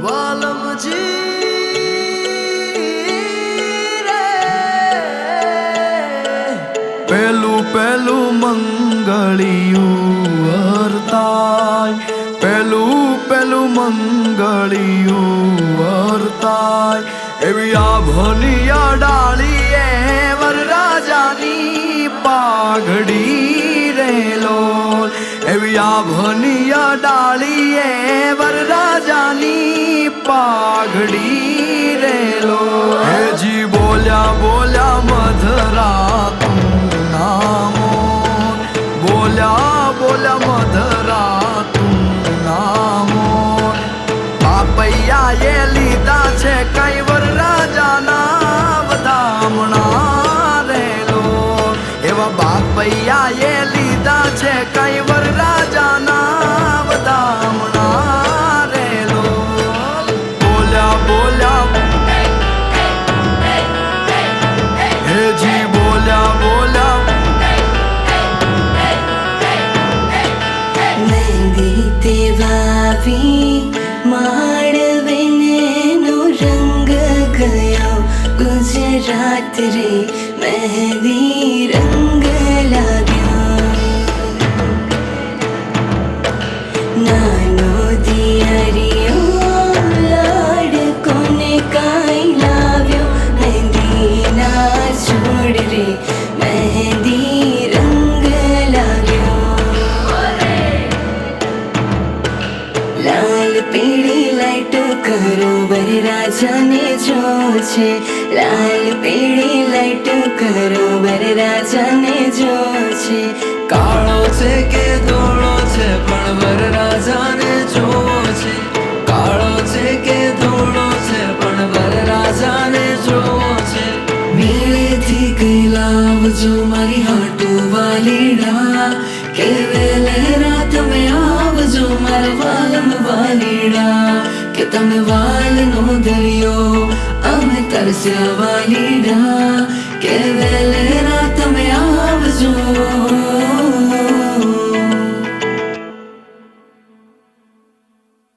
વાલમજી પેલું પેલું મંગળિયું વર્તાય, પેલું પેલું મંગળિયું વર્તાય, એવી આભનિયા ડાળીએ વરરાજાની પાઘડી રેલો, એવી આભનિયા ડાળીએ વરરાજાની પાઘડી રેલો, હેજી બોલ્યા બોલ્યા મધરા તું નામો, બોલ્યા બોલ્યા મધરા તું નામો, બાપૈયાએ લીધા છે કઈ વરરાજાના વધામણા રેલો, એવા બાપૈયાએ લીધા છે કઈ વરરાજાના વધામણા રેલો, બોલ્યા બોલ્યા હેજી બોલ્યા બોલ્યા મહેંદી તે વાવી માંડવીનો રંગ ગયો ગુજરાત રે, મહેંદી રંગ લાગ્યો, નાનો દિયરિયો લાડકોને કાંઈ લાવ્યો, મહેંદીના છોડ રે મહેંદી રંગ લાગ્યો, લાલ પીળી લાઈટો કરો વરરાજાને જો છે, લાલ પીળી લાઈટો કરો વરરાજાને જો છે, કાળો છે કે ધોળો છે પણ વરરાજાને જોવો છે, કાળો છે કે ધોળો છે પણ વરરાજાને જોવો છે, મેળેથી કઈ લાવજો મારી હાટુ વાલીડા, કે વેલેરા તમે આવજો મારા વાલમ વાલીડા, કે તમે વાલનો દરિયો અમે તરસ્યા વાલીડા,